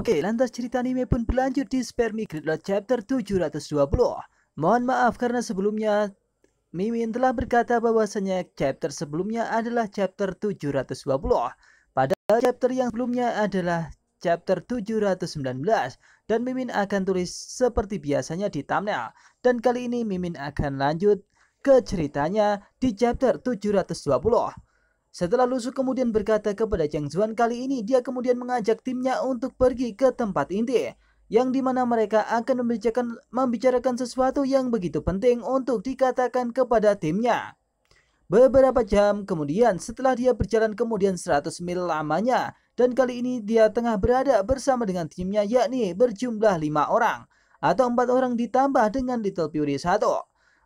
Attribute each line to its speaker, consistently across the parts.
Speaker 1: Oke, lantas cerita anime pun berlanjut di Spare Me Great Lord Chapter 720. Mohon maaf karena sebelumnya Mimin telah berkata bahwasanya chapter sebelumnya adalah chapter 720. Padahal chapter yang sebelumnya adalah chapter 719 dan Mimin akan tulis seperti biasanya di thumbnail. Dan kali ini Mimin akan lanjut ke ceritanya di chapter 720. Setelah Lusu kemudian berkata kepada Cheng Zuan, kali ini dia kemudian mengajak timnya untuk pergi ke tempat inti, yang dimana mereka akan membicarakan sesuatu yang begitu penting untuk dikatakan kepada timnya. Beberapa jam kemudian setelah dia berjalan kemudian 100 mil lamanya, dan kali ini dia tengah berada bersama dengan timnya, yakni berjumlah 5 orang atau 4 orang ditambah dengan Little Fury 1.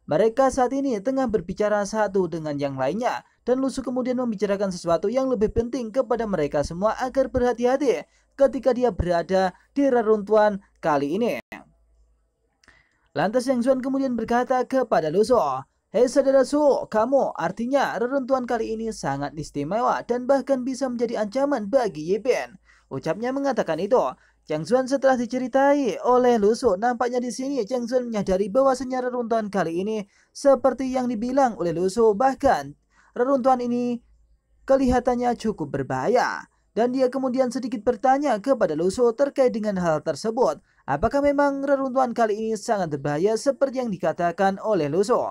Speaker 1: Mereka saat ini tengah berbicara satu dengan yang lainnya, dan Lusu kemudian membicarakan sesuatu yang lebih penting kepada mereka semua agar berhati-hati ketika dia berada di reruntuhan kali ini. Lantas Yang Zuan kemudian berkata kepada Lusu, "Hei saudara Su, kamu artinya reruntuhan kali ini sangat istimewa dan bahkan bisa menjadi ancaman bagi Yipin." Ucapnya mengatakan itu. Cheng Zuan setelah diceritai oleh Lusu, nampaknya di sini Cheng Zuan menyadari bahwasanya reruntuhan kali ini seperti yang dibilang oleh Lusu, bahkan reruntuhan ini kelihatannya cukup berbahaya. Dan dia kemudian sedikit bertanya kepada Lusu terkait dengan hal tersebut. Apakah memang reruntuhan kali ini sangat berbahaya seperti yang dikatakan oleh Lusu?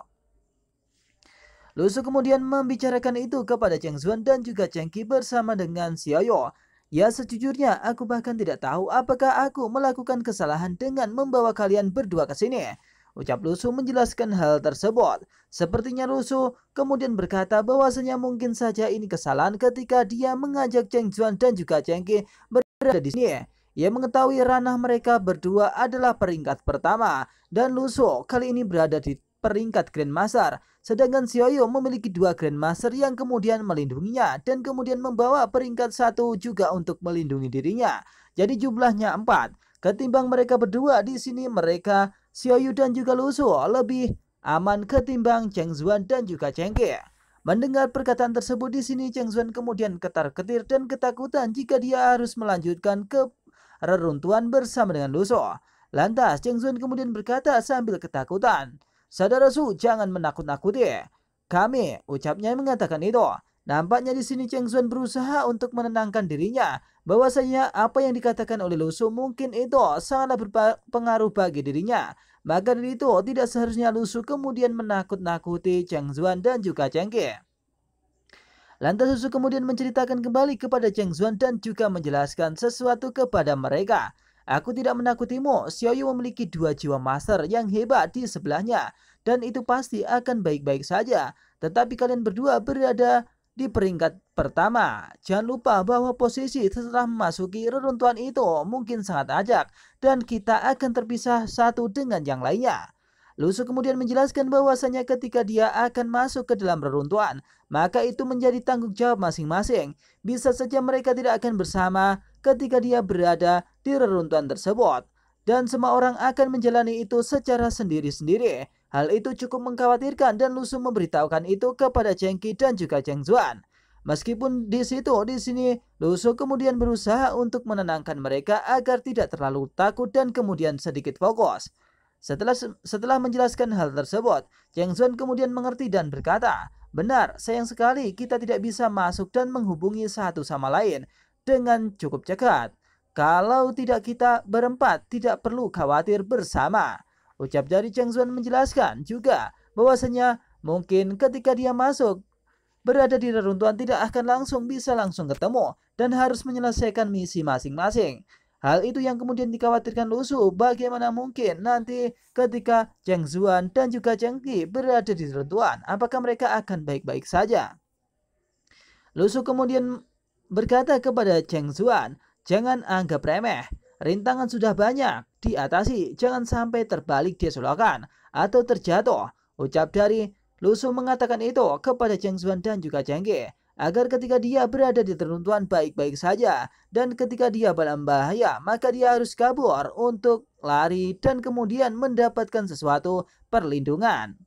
Speaker 1: Lusu kemudian membicarakan itu kepada Cheng Zuan dan juga Cheng Qi bersama dengan Xiaoyu. Ya, sejujurnya aku bahkan tidak tahu apakah aku melakukan kesalahan dengan membawa kalian berdua ke sini. Ucap Lusu menjelaskan hal tersebut. Sepertinya Lusu kemudian berkata bahwasanya mungkin saja ini kesalahan ketika dia mengajak Cheng Zuan dan juga Cheng Qi berada di sini. Ia mengetahui ranah mereka berdua adalah peringkat pertama, dan Lusu kali ini berada di peringkat Grandmaster, sedangkan Xiaoyu memiliki 2 Grandmaster yang kemudian melindunginya dan kemudian membawa peringkat 1 juga untuk melindungi dirinya. Jadi jumlahnya 4. Ketimbang mereka berdua di sini, mereka Xiaoyu dan juga Lusu lebih aman ketimbang Cheng Zuan dan juga Cheng Qi. Mendengar perkataan tersebut di sini, Cheng Zuan kemudian ketar-ketir dan ketakutan jika dia harus melanjutkan ke reruntuhan bersama dengan Lusu. Lantas Cheng Zuan kemudian berkata sambil ketakutan, "Saudara Su, jangan menakut-nakuti kami," ucapnya mengatakan itu. Nampaknya di sini Cheng Zuan berusaha untuk menenangkan dirinya, bahwasanya apa yang dikatakan oleh Lusu mungkin itu sangatlah berpengaruh bagi dirinya. Maka dari itu tidak seharusnya Lusu kemudian menakut-nakuti Cheng Zuan dan juga Cheng Qi. Lantas Lusu kemudian menceritakan kembali kepada Cheng Zuan dan juga menjelaskan sesuatu kepada mereka. "Aku tidak menakutimu, Xiaoyu memiliki 2 jiwa master yang hebat di sebelahnya, dan itu pasti akan baik-baik saja. Tetapi kalian berdua berada di peringkat pertama. Jangan lupa bahwa posisi setelah memasuki reruntuhan itu mungkin sangat ajak, dan kita akan terpisah satu dengan yang lainnya." Lusu kemudian menjelaskan bahwasanya ketika dia akan masuk ke dalam reruntuhan, maka itu menjadi tanggung jawab masing-masing. Bisa saja mereka tidak akan bersama ketika dia berada di reruntuhan tersebut, dan semua orang akan menjalani itu secara sendiri-sendiri. Hal itu cukup mengkhawatirkan dan Lusu memberitahukan itu kepada Cheng Qi dan juga Cheng Zuan. Meskipun di sini Lusu kemudian berusaha untuk menenangkan mereka agar tidak terlalu takut dan kemudian sedikit fokus. Setelah menjelaskan hal tersebut, Cheng Zuan kemudian mengerti dan berkata, "Benar, sayang sekali kita tidak bisa masuk dan menghubungi satu sama lain dengan cukup cepat. Kalau tidak kita berempat tidak perlu khawatir bersama." Ucap dari Cheng Zuan menjelaskan juga bahwasanya mungkin ketika dia masuk berada di reruntuhan tidak akan bisa langsung ketemu dan harus menyelesaikan misi masing-masing. Hal itu yang kemudian dikhawatirkan Lusu, bagaimana mungkin nanti ketika Cheng Zuan dan juga Cheng Qi berada di reruntuhan, apakah mereka akan baik-baik saja? Lusu kemudian berkata kepada Cheng Zuan, "Jangan anggap remeh, rintangan sudah banyak diatasi, jangan sampai terbalik di solokan atau terjatuh." Ucap dari Lusu mengatakan itu kepada Cheng Zuan dan juga Cheng Qi, agar ketika dia berada di reruntuhan baik-baik saja, dan ketika dia dalam bahaya maka dia harus kabur untuk lari dan kemudian mendapatkan sesuatu perlindungan.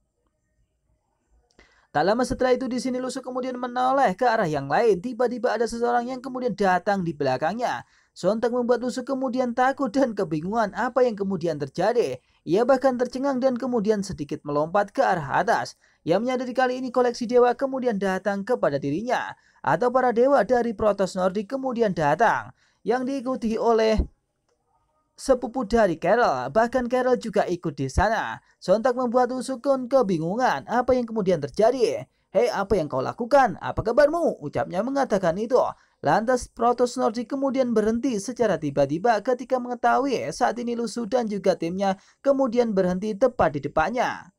Speaker 1: Tak lama setelah itu di sini Lusu kemudian menoleh ke arah yang lain. Tiba-tiba ada seseorang yang kemudian datang di belakangnya. Sontak membuat Lusu kemudian takut dan kebingungan apa yang kemudian terjadi. Ia bahkan tercengang dan kemudian sedikit melompat ke arah atas. Ia menyadari kali ini koleksi dewa kemudian datang kepada dirinya. Atau para dewa dari Protoss Nordik kemudian datang. Yang diikuti oleh sepupu dari Carol, bahkan Carol juga ikut di sana. Sontak membuat Lusu kebingungan apa yang kemudian terjadi. "Hei, apa yang kau lakukan? Apa kabarmu?" ucapnya mengatakan itu. Lantas Protoss Nordik kemudian berhenti secara tiba-tiba ketika mengetahui saat ini Lusu dan juga timnya kemudian berhenti tepat di depannya.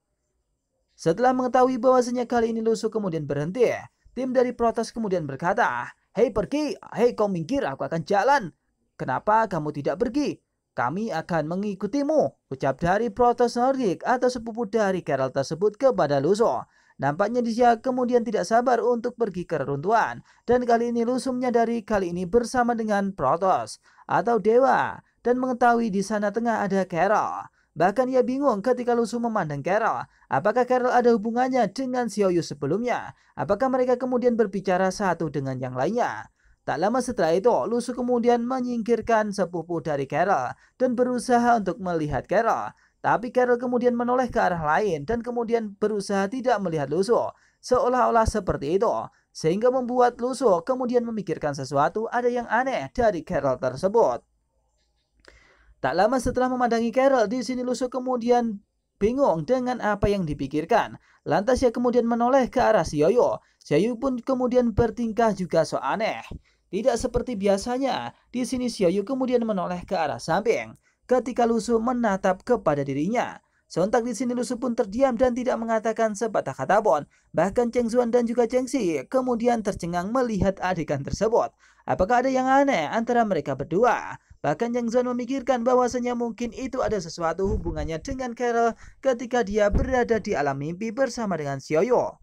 Speaker 1: Setelah mengetahui bahwasanya kali ini Lusu kemudian berhenti, tim dari Protoss kemudian berkata, "Hei pergi, hei kau minggir, aku akan jalan. Kenapa kamu tidak pergi? Kami akan mengikutimu," ucap dari Protoss Nordik atau sepupu dari Carol tersebut kepada Lusu. Nampaknya dia kemudian tidak sabar untuk pergi ke reruntuhan. Dan kali ini Lusu menyadari kali ini bersama dengan Protoss atau dewa dan mengetahui di sana tengah ada Carol. Bahkan ia bingung ketika Lusu memandang Carol. Apakah Carol ada hubungannya dengan Xiaoyu sebelumnya? Apakah mereka kemudian berbicara satu dengan yang lainnya? Tak lama setelah itu, Lusu kemudian menyingkirkan sepupu dari Carol dan berusaha untuk melihat Carol. Tapi Carol kemudian menoleh ke arah lain dan kemudian berusaha tidak melihat Lusu. Seolah-olah seperti itu. Sehingga membuat Lusu kemudian memikirkan sesuatu ada yang aneh dari Carol tersebut. Tak lama setelah memandangi Carol, di sini Lusu kemudian bingung dengan apa yang dipikirkan. Lantas ia kemudian menoleh ke arah Xiaoyu. Xiaoyu pun kemudian bertingkah juga so aneh. Tidak seperti biasanya, di sini Xiaoyu kemudian menoleh ke arah samping. Ketika Lusu menatap kepada dirinya, sontak di sini Lusu pun terdiam dan tidak mengatakan sepatah kata pun. Bahkan Cheng Zuan dan juga Cheng Xi kemudian tercengang melihat adegan tersebut. Apakah ada yang aneh antara mereka berdua? Bahkan Cheng Zuan memikirkan bahwasanya mungkin itu ada sesuatu hubungannya dengan Carol ketika dia berada di alam mimpi bersama dengan Xiaoyu.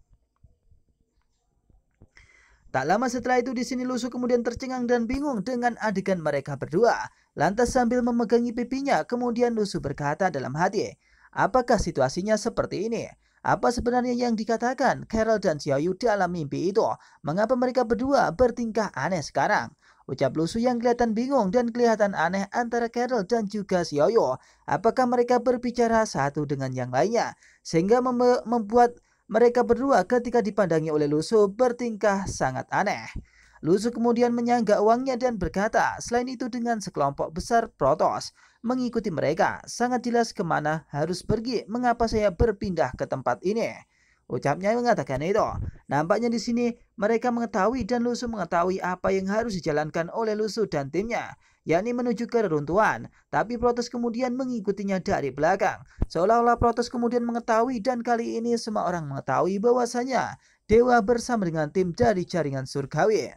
Speaker 1: Tak lama setelah itu di sini Lusu kemudian tercengang dan bingung dengan adegan mereka berdua. Lantas sambil memegangi pipinya, kemudian Lusu berkata dalam hati, "Apakah situasinya seperti ini? Apa sebenarnya yang dikatakan Carol dan Xiaoyu di alam mimpi itu? Mengapa mereka berdua bertingkah aneh sekarang?" Ucap Lusu yang kelihatan bingung dan kelihatan aneh antara Carol dan juga Xiaoyu. Apakah mereka berbicara satu dengan yang lainnya? Sehingga membuat mereka berdua ketika dipandangi oleh Lusu bertingkah sangat aneh. Lusu kemudian menyanggah uangnya dan berkata, selain itu dengan sekelompok besar Protoss mengikuti mereka, sangat jelas kemana harus pergi, mengapa saya berpindah ke tempat ini. Ucapnya mengatakan itu. Nampaknya di sini mereka mengetahui dan Lusu mengetahui apa yang harus dijalankan oleh Lusu dan timnya, yakni menuju ke reruntuhan. Tapi Protoss kemudian mengikutinya dari belakang. Seolah-olah Protoss kemudian mengetahui dan kali ini semua orang mengetahui bahwasanya dewa bersama dengan tim dari jaringan surgawi.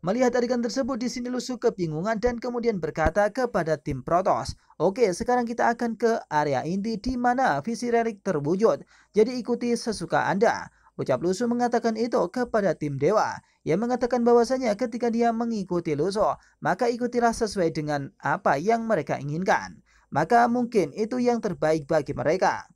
Speaker 1: Melihat adegan tersebut di sini Lusu kebingungan dan kemudian berkata kepada tim Protoss, "Oke, sekarang kita akan ke area inti di mana visi relik terwujud. Jadi ikuti sesuka Anda." Ucap Lusu mengatakan itu kepada tim dewa. Ia mengatakan bahwasanya ketika dia mengikuti Lusu, maka ikutilah sesuai dengan apa yang mereka inginkan. Maka mungkin itu yang terbaik bagi mereka.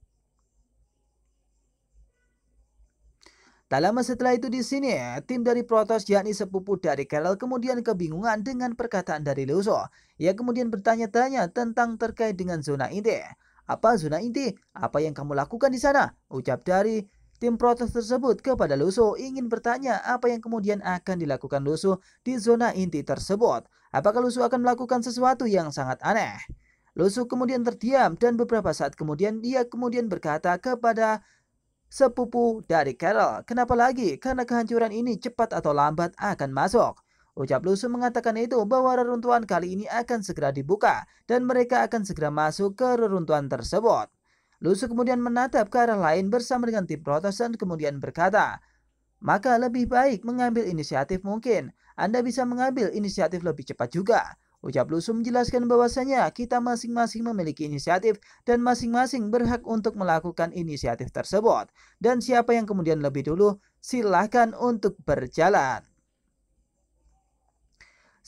Speaker 1: Tak lama setelah itu di sini, tim dari Protoss yakni sepupu dari Carol kemudian kebingungan dengan perkataan dari Lusu. Ia kemudian bertanya-tanya tentang terkait dengan zona inti. "Apa zona inti? Apa yang kamu lakukan di sana?" ucap dari tim Protoss tersebut kepada Lusu, ingin bertanya apa yang kemudian akan dilakukan Lusu di zona inti tersebut. Apakah Lusu akan melakukan sesuatu yang sangat aneh? Lusu kemudian terdiam dan beberapa saat kemudian dia kemudian berkata kepada sepupu dari Carol, "Kenapa lagi? Karena kehancuran ini cepat atau lambat akan masuk." Ucap Lusu mengatakan itu bahwa reruntuhan kali ini akan segera dibuka dan mereka akan segera masuk ke reruntuhan tersebut. Lusu kemudian menatap ke arah lain bersama dengan tim Protoss dan kemudian berkata, "Maka lebih baik mengambil inisiatif mungkin. Anda bisa mengambil inisiatif lebih cepat juga." Ucap Lusu menjelaskan bahwasanya kita masing-masing memiliki inisiatif dan masing-masing berhak untuk melakukan inisiatif tersebut. Dan siapa yang kemudian lebih dulu, silahkan untuk berjalan.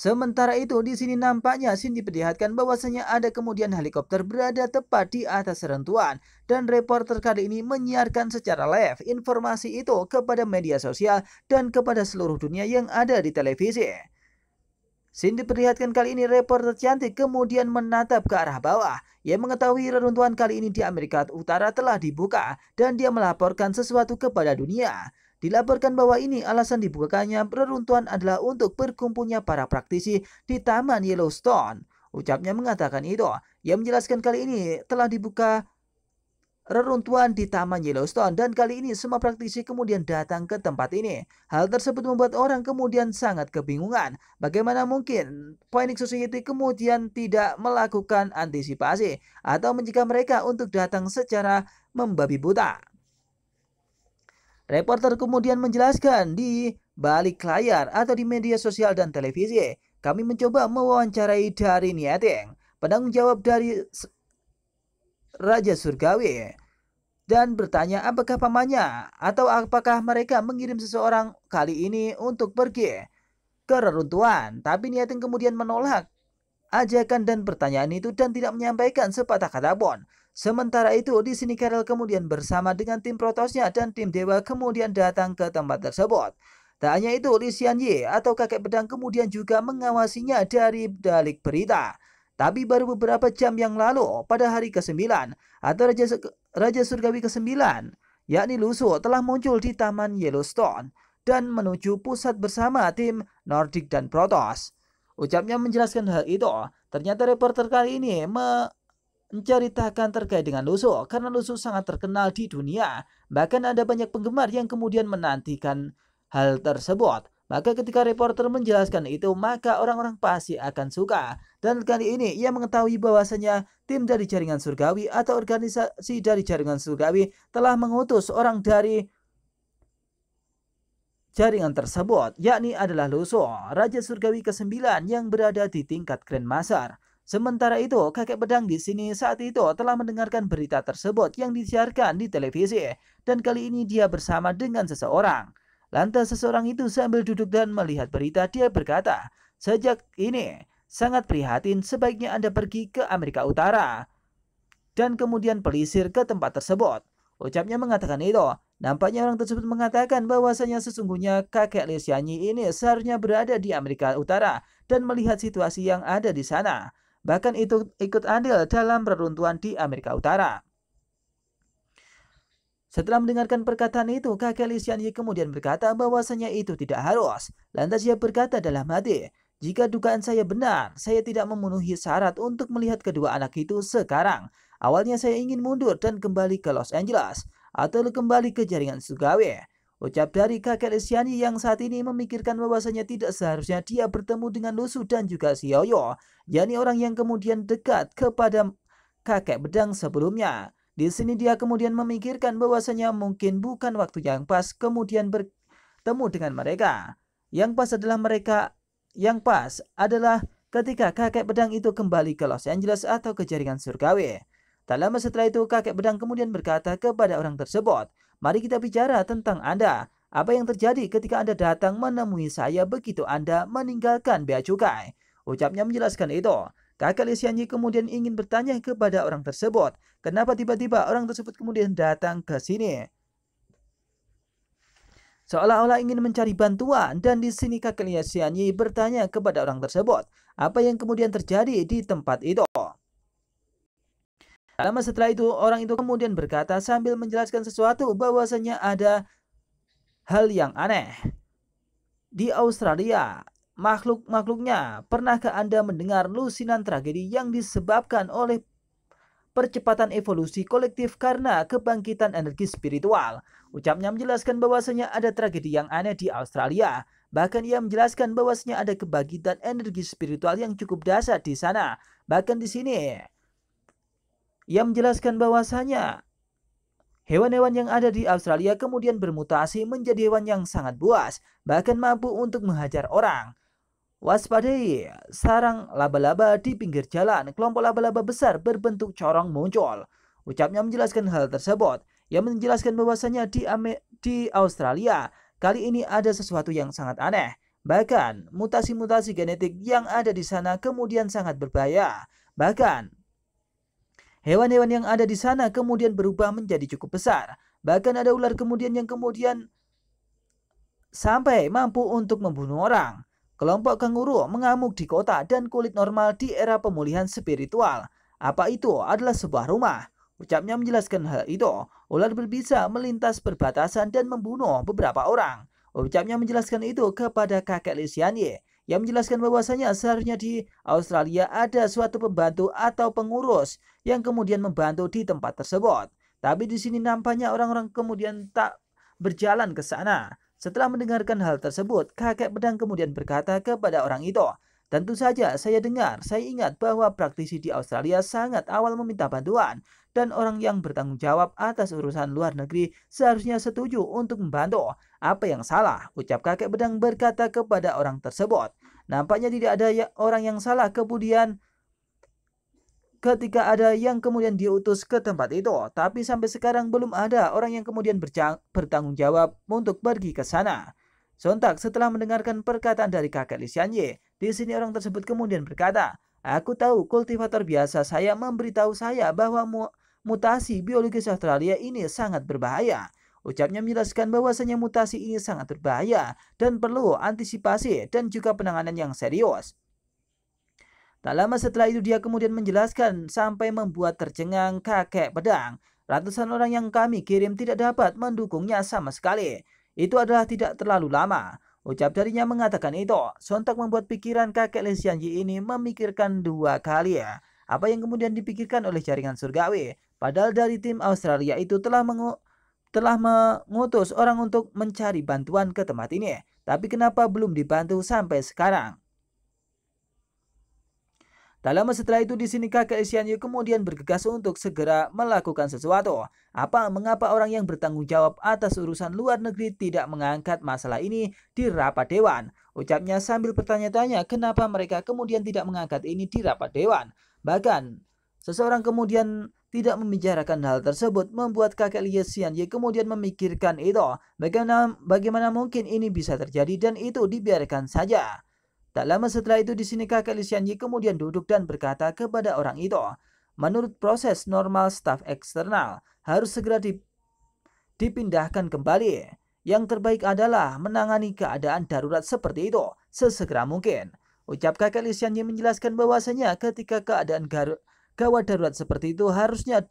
Speaker 1: Sementara itu di sini nampaknya Shin diperlihatkan bahwasanya ada kemudian helikopter berada tepat di atas reruntuhan dan reporter kali ini menyiarkan secara live informasi itu kepada media sosial dan kepada seluruh dunia yang ada di televisi. Scene diperlihatkan kali ini reporter cantik kemudian menatap ke arah bawah. Ia mengetahui reruntuhan kali ini di Amerika Utara telah dibuka dan dia melaporkan sesuatu kepada dunia. Dilaporkan bahwa ini alasan dibukakannya reruntuhan adalah untuk berkumpulnya para praktisi di Taman Yellowstone. Ucapnya mengatakan itu. Ia menjelaskan kali ini telah dibuka reruntuhan di Taman Yellowstone dan kali ini semua praktisi kemudian datang ke tempat ini. Hal tersebut membuat orang kemudian sangat kebingungan. Bagaimana mungkin Phoenix Society kemudian tidak melakukan antisipasi atau mencegah mereka untuk datang secara membabi buta. Reporter kemudian menjelaskan di balik layar atau di media sosial dan televisi, kami mencoba mewawancarai dari Niateng, penanggung jawab dari Raja Surgawi, dan bertanya apakah pamannya atau apakah mereka mengirim seseorang kali ini untuk pergi ke reruntuhan. Tapi Niateng kemudian menolak ajakan dan pertanyaan itu dan tidak menyampaikan sepatah kata pun. Sementara itu di sini Carol kemudian bersama dengan tim protosnya dan tim dewa kemudian datang ke tempat tersebut. Tak hanya itu, Li Xianyi atau kakek pedang kemudian juga mengawasinya dari balik berita. Tapi baru beberapa jam yang lalu, pada hari ke-9 atau Raja Surgawi ke-9, yakni Lusu telah muncul di Taman Yellowstone dan menuju pusat bersama tim Nordic dan Protoss. Ucapnya menjelaskan hal itu. Ternyata reporter kali ini menceritakan terkait dengan Lusu karena Lusu sangat terkenal di dunia. Bahkan ada banyak penggemar yang kemudian menantikan hal tersebut. Maka ketika reporter menjelaskan itu, maka orang-orang pasti akan suka. Dan kali ini ia mengetahui bahwasanya tim dari jaringan surgawi atau organisasi dari jaringan surgawi telah mengutus orang dari jaringan tersebut, yakni adalah Lusu, Raja Surgawi ke-9 yang berada di tingkat Grandmaster. Sementara itu, kakek pedang di sini saat itu telah mendengarkan berita tersebut yang disiarkan di televisi, dan kali ini dia bersama dengan seseorang. Lantas seseorang itu sambil duduk dan melihat berita, dia berkata, sejak ini sangat prihatin, sebaiknya Anda pergi ke Amerika Utara dan kemudian pelisir ke tempat tersebut. Ucapnya mengatakan itu. Nampaknya orang tersebut mengatakan bahwasanya sesungguhnya kakek Li Xianyi ini seharusnya berada di Amerika Utara dan melihat situasi yang ada di sana. Bahkan itu ikut andil dalam reruntuhan di Amerika Utara. Setelah mendengarkan perkataan itu, kakek Li Xianyi kemudian berkata bahwasanya itu tidak harus. Lantas ia berkata dalam hati, jika dugaan saya benar, saya tidak memenuhi syarat untuk melihat kedua anak itu sekarang. Awalnya saya ingin mundur dan kembali ke Los Angeles atau kembali ke jaringan surgawi. Ucap dari kakek Li Xianyi yang saat ini memikirkan bahwasanya tidak seharusnya dia bertemu dengan Lusu dan juga Xiaoyo, yakni orang yang kemudian dekat kepada kakek pedang sebelumnya. Di sini dia kemudian memikirkan bahwasanya mungkin bukan waktu yang pas kemudian bertemu dengan mereka. Yang pas adalah ketika kakek pedang itu kembali ke Los Angeles atau ke jaringan surgawi. Tak lama setelah itu kakek pedang kemudian berkata kepada orang tersebut, mari kita bicara tentang Anda. Apa yang terjadi ketika Anda datang menemui saya begitu Anda meninggalkan bea cukai? Ucapnya menjelaskan itu. Kakek Li Xianyi kemudian ingin bertanya kepada orang tersebut, kenapa tiba-tiba orang tersebut kemudian datang ke sini? Seolah-olah ingin mencari bantuan, dan di sini kakek Li Xianyi bertanya kepada orang tersebut, apa yang kemudian terjadi di tempat itu? Lama setelah itu, orang itu kemudian berkata sambil menjelaskan sesuatu bahwasanya ada hal yang aneh. Di Australia, makhluknya, pernahkah Anda mendengar lusinan tragedi yang disebabkan oleh percepatan evolusi kolektif karena kebangkitan energi spiritual? Ucapnya menjelaskan bahwasanya ada tragedi yang aneh di Australia. Bahkan ia menjelaskan bahwasanya ada kebangkitan energi spiritual yang cukup dahsyat di sana. Bahkan di sini, ia menjelaskan bahwasanya hewan-hewan yang ada di Australia kemudian bermutasi menjadi hewan yang sangat buas, bahkan mampu untuk menghajar orang. Waspadai sarang laba-laba di pinggir jalan. Kelompok laba-laba besar berbentuk corong muncul. Ucapnya menjelaskan hal tersebut. Ia menjelaskan bahwasanya di Australia kali ini ada sesuatu yang sangat aneh. Bahkan mutasi-mutasi genetik yang ada di sana kemudian sangat berbahaya. Bahkan hewan-hewan yang ada di sana kemudian berubah menjadi cukup besar. Bahkan ada ular kemudian yang kemudian sampai mampu untuk membunuh orang. kelompok kanguru mengamuk di kota dan kulit normal di era pemulihan spiritual. Apa itu adalah sebuah rumah? Ucapnya menjelaskan hal itu. Ular berbisa melintas perbatasan dan membunuh beberapa orang. Ucapnya menjelaskan itu kepada kakek Li Xianye, yang menjelaskan bahwasanya seharusnya di Australia ada suatu pembantu atau pengurus yang kemudian membantu di tempat tersebut. Tapi di sini nampaknya orang-orang kemudian tak berjalan ke sana. Setelah mendengarkan hal tersebut, kakek pedang kemudian berkata kepada orang itu, "Tentu saja saya dengar, saya ingat bahwa praktisi di Australia sangat awal meminta bantuan, dan orang yang bertanggung jawab atas urusan luar negeri seharusnya setuju untuk membantu. Apa yang salah?" Ucap kakek pedang berkata kepada orang tersebut. Nampaknya tidak ada orang yang salah ketika ada yang kemudian diutus ke tempat itu, tapi sampai sekarang belum ada orang yang kemudian bertanggung jawab untuk pergi ke sana. Sontak setelah mendengarkan perkataan dari kakek Li Xianye, di sini orang tersebut kemudian berkata, "Aku tahu kultivator biasa saya memberitahu saya bahwa mutasi biologis Australia ini sangat berbahaya." Ucapnya menjelaskan bahwasanya mutasi ini sangat berbahaya dan perlu antisipasi dan juga penanganan yang serius. Tak lama setelah itu dia kemudian menjelaskan sampai membuat tercengang kakek pedang. "Ratusan orang yang kami kirim tidak dapat mendukungnya sama sekali. Itu adalah tidak terlalu lama." Ucap darinya mengatakan itu, sontak membuat pikiran kakek Li Xianye ini memikirkan dua kali ya. Apa yang kemudian dipikirkan oleh jaringan surgawi. Padahal dari tim Australia itu telah mengutus orang untuk mencari bantuan ke tempat ini. Tapi kenapa belum dibantu sampai sekarang? Tak lama setelah itu di sini kakek Li Xianye kemudian bergegas untuk segera melakukan sesuatu. Mengapa orang yang bertanggung jawab atas urusan luar negeri tidak mengangkat masalah ini di rapat dewan? Ucapnya sambil bertanya-tanya kenapa mereka kemudian tidak mengangkat ini di rapat dewan. Bahkan seseorang kemudian tidak membicarakan hal tersebut membuat kakek Li Xianye kemudian memikirkan itu. Bagaimana mungkin ini bisa terjadi dan itu dibiarkan saja. Tak lama setelah itu di sini kakek Li Xianye kemudian duduk dan berkata kepada orang itu, "Menurut proses normal staf eksternal harus segera dipindahkan kembali. Yang terbaik adalah menangani keadaan darurat seperti itu sesegera mungkin." Ucap kakek Li Xianye menjelaskan bahwasanya ketika keadaan gawat darurat seperti itu harusnya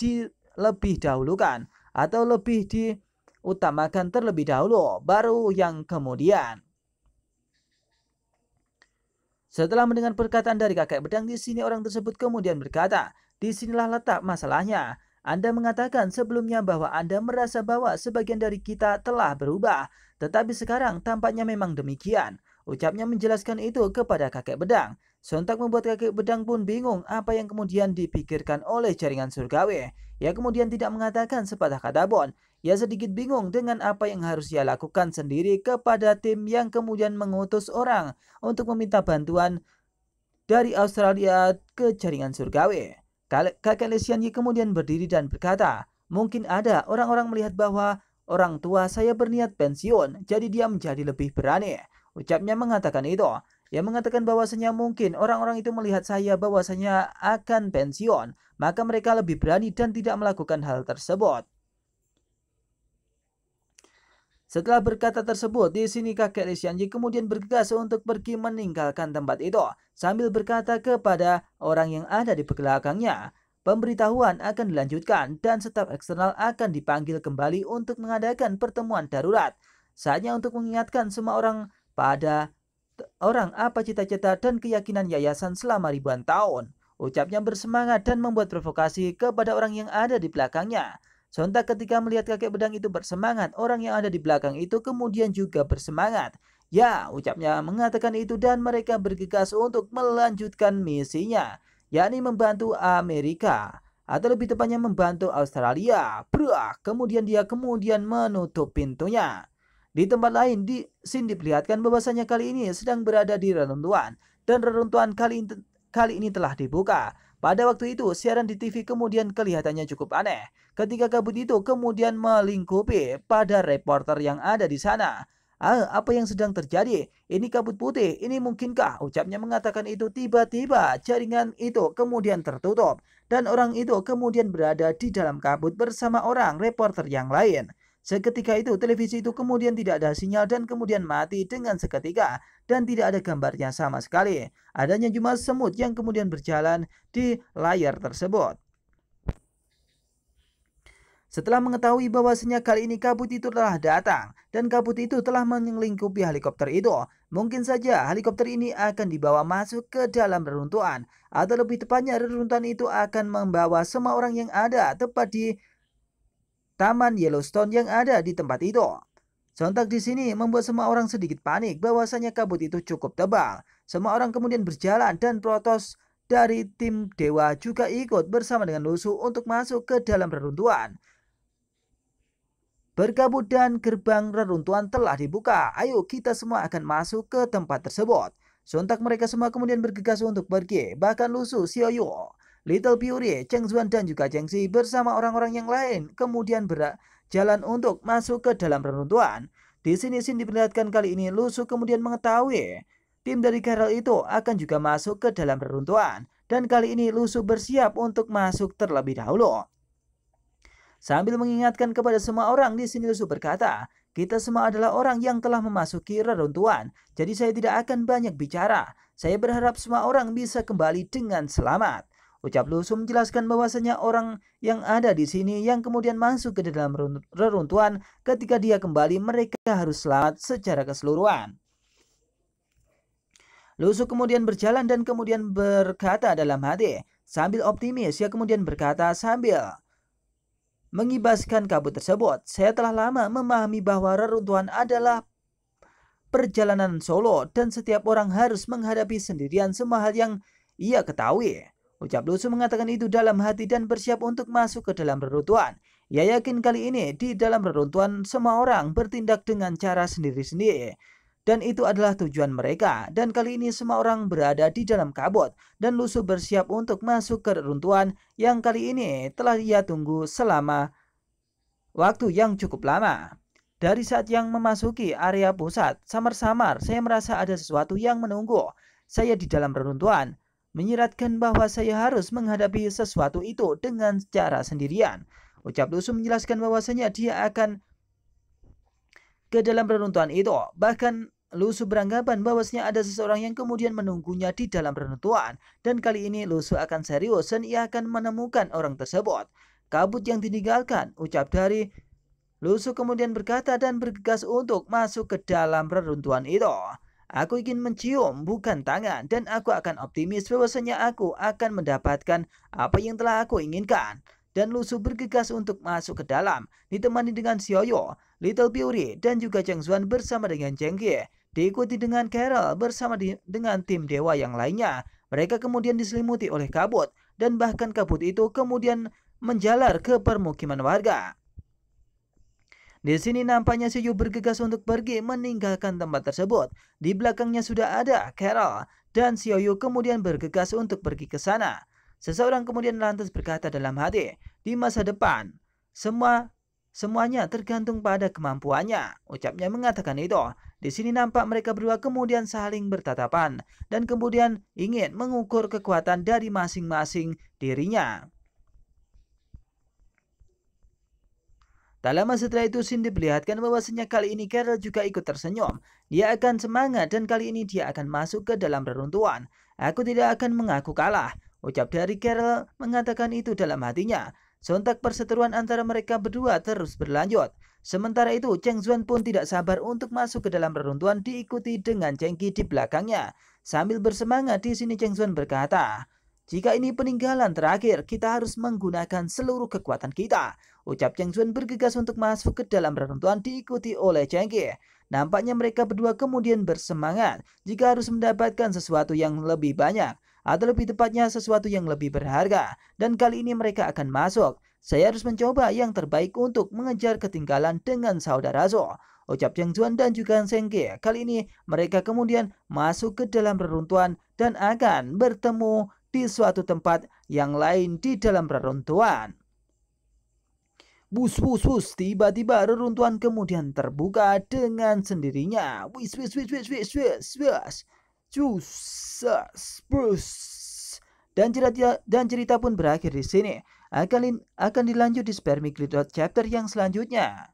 Speaker 1: lebih dahulukan atau lebih diutamakan terlebih dahulu baru yang kemudian. Setelah mendengar perkataan dari kakek pedang di sini orang tersebut kemudian berkata, "Disinilah letak masalahnya. Anda mengatakan sebelumnya bahwa Anda merasa bahwa sebagian dari kita telah berubah, tetapi sekarang tampaknya memang demikian." Ucapnya menjelaskan itu kepada kakek pedang. Sontak membuat kakek pedang pun bingung apa yang kemudian dipikirkan oleh jaringan surgawi. Ia kemudian tidak mengatakan sepatah kata pun. Ia sedikit bingung dengan apa yang harus ia lakukan sendiri kepada tim yang kemudian mengutus orang untuk meminta bantuan dari Australia ke jaringan surgawi. Kakek Li Xianye kemudian berdiri dan berkata, "Mungkin ada orang-orang melihat bahwa orang tua saya berniat pensiun, jadi dia menjadi lebih berani." Ucapnya mengatakan itu. Ia mengatakan bahwasanya mungkin orang-orang itu melihat saya bahwasanya akan pensiun, maka mereka lebih berani dan tidak melakukan hal tersebut. Setelah berkata tersebut, di sini kakek Li Xianye kemudian bergegas untuk pergi meninggalkan tempat itu sambil berkata kepada orang yang ada di belakangnya, "Pemberitahuan akan dilanjutkan dan staf eksternal akan dipanggil kembali untuk mengadakan pertemuan darurat. Saatnya untuk mengingatkan semua orang pada apa cita-cita dan keyakinan yayasan selama ribuan tahun." Ucapnya bersemangat dan membuat provokasi kepada orang yang ada di belakangnya. Sontak ketika melihat kakek pedang itu bersemangat, orang yang ada di belakang itu kemudian juga bersemangat. "Ya," ucapnya mengatakan itu dan mereka bergegas untuk melanjutkan misinya, yakni membantu Amerika, atau lebih tepatnya membantu Australia. Kemudian dia menutup pintunya. Di tempat lain, di sini diperlihatkan bahwasanya kali ini sedang berada di reruntuhan, dan reruntuhan kali ini telah dibuka. Pada waktu itu, siaran di TV kemudian kelihatannya cukup aneh. Ketika kabut itu kemudian melingkupi pada reporter yang ada di sana. Apa yang sedang terjadi? Ini kabut putih, ini mungkinkah?" Ucapnya mengatakan itu tiba-tiba jaringan itu kemudian tertutup. Dan orang itu kemudian berada di dalam kabut bersama orang reporter yang lain. Seketika itu televisi itu kemudian tidak ada sinyal dan kemudian mati dengan seketika dan tidak ada gambarnya sama sekali. Adanya cuma semut yang kemudian berjalan di layar tersebut. Setelah mengetahui bahwasanya kali ini kabut itu telah datang dan kabut itu telah menyelingkupi helikopter itu, mungkin saja helikopter ini akan dibawa masuk ke dalam reruntuhan, atau lebih tepatnya reruntuhan itu akan membawa semua orang yang ada tepat di Taman Yellowstone yang ada di tempat itu. Sontak di sini membuat semua orang sedikit panik bahwasanya kabut itu cukup tebal. Semua orang kemudian berjalan dan protos dari tim dewa juga ikut bersama dengan Lusu untuk masuk ke dalam reruntuhan. Berkabut dan gerbang reruntuhan telah dibuka. Ayo kita semua akan masuk ke tempat tersebut. Sontak mereka semua kemudian bergegas untuk pergi. Bahkan Lusu, Xiaoyu, Little Fury, Cheng Zuan dan juga Cheng Xi bersama orang-orang yang lain kemudian berjalan untuk masuk ke dalam reruntuhan. Di sini Shin diperlihatkan kali ini Lusu kemudian mengetahui tim dari Carol itu akan juga masuk ke dalam reruntuhan. Dan kali ini Lusu bersiap untuk masuk terlebih dahulu. Sambil mengingatkan kepada semua orang, di sini Lusu berkata, kita semua adalah orang yang telah memasuki reruntuhan, jadi saya tidak akan banyak bicara. Saya berharap semua orang bisa kembali dengan selamat. Ucap Lusu menjelaskan bahwasanya orang yang ada di sini yang kemudian masuk ke dalam reruntuhan, ketika dia kembali mereka harus selamat secara keseluruhan. Lusu kemudian berjalan dan kemudian berkata dalam hati, sambil optimis ia kemudian berkata sambil mengibaskan kabut tersebut, saya telah lama memahami bahwa reruntuhan adalah perjalanan solo dan setiap orang harus menghadapi sendirian semua hal yang ia ketahui. Ucap Lusu mengatakan itu dalam hati dan bersiap untuk masuk ke dalam reruntuhan. Ia yakin kali ini di dalam reruntuhan semua orang bertindak dengan cara sendiri-sendiri. Dan itu adalah tujuan mereka. Dan kali ini semua orang berada di dalam kabut. Dan Lusu bersiap untuk masuk ke reruntuhan yang kali ini telah ia tunggu selama waktu yang cukup lama. Dari saat yang memasuki area pusat, samar-samar saya merasa ada sesuatu yang menunggu saya di dalam reruntuhan. Menyiratkan bahwa saya harus menghadapi sesuatu itu dengan cara sendirian. Ucap Lusu menjelaskan bahwasanya dia akan ke dalam reruntuhan itu. Bahkan Lusu beranggapan bahwasanya ada seseorang yang kemudian menunggunya di dalam reruntuhan. Dan kali ini Lusu akan serius dan ia akan menemukan orang tersebut. Kabut yang ditinggalkan, ucap dari Lusu kemudian berkata dan bergegas untuk masuk ke dalam reruntuhan itu. Aku ingin mencium, bukan tangan, dan aku akan optimis bahwasanya aku akan mendapatkan apa yang telah aku inginkan. Dan Lusu bergegas untuk masuk ke dalam, ditemani dengan Xiaoyu, Little Fury, dan juga Cheng Zuan bersama dengan Cheng Qi. Diikuti dengan Carol bersama dengan tim dewa yang lainnya. Mereka kemudian diselimuti oleh kabut, dan bahkan kabut itu kemudian menjalar ke permukiman warga. Di sini nampaknya Xiaoyu bergegas untuk pergi meninggalkan tempat tersebut. Di belakangnya sudah ada Carol, dan Xiaoyu kemudian bergegas untuk pergi ke sana. Seseorang kemudian lantas berkata dalam hati, di masa depan, semuanya tergantung pada kemampuannya. Ucapnya mengatakan itu. Di sini nampak mereka berdua kemudian saling bertatapan dan kemudian ingin mengukur kekuatan dari masing-masing dirinya. Tak lama setelah itu Shin diperlihatkan bahwasanya kali ini Carol juga ikut tersenyum. Dia akan semangat dan kali ini dia akan masuk ke dalam reruntuhan. Aku tidak akan mengaku kalah. Ucap dari Carol mengatakan itu dalam hatinya. Sontak perseteruan antara mereka berdua terus berlanjut. Sementara itu Cheng Zuan pun tidak sabar untuk masuk ke dalam reruntuhan diikuti dengan Cheng Qi di belakangnya. Sambil bersemangat di sini Cheng Zuan berkata, jika ini peninggalan terakhir, kita harus menggunakan seluruh kekuatan kita. Ucap Cheng Zuan bergegas untuk masuk ke dalam reruntuhan diikuti oleh Cheng Qi. Nampaknya mereka berdua kemudian bersemangat jika harus mendapatkan sesuatu yang lebih banyak. Atau lebih tepatnya sesuatu yang lebih berharga. Dan kali ini mereka akan masuk. Saya harus mencoba yang terbaik untuk mengejar ketinggalan dengan saudara Zhou. Ucap Cheng Zuan dan juga Cheng Qi. Kali ini mereka kemudian masuk ke dalam reruntuhan dan akan bertemu di suatu tempat yang lain di dalam reruntuhan. Bus, tiba-tiba reruntuhan kemudian terbuka dengan sendirinya. Dan cerita pun berakhir di sini. Akan dilanjut di Spermiclidot chapter yang selanjutnya.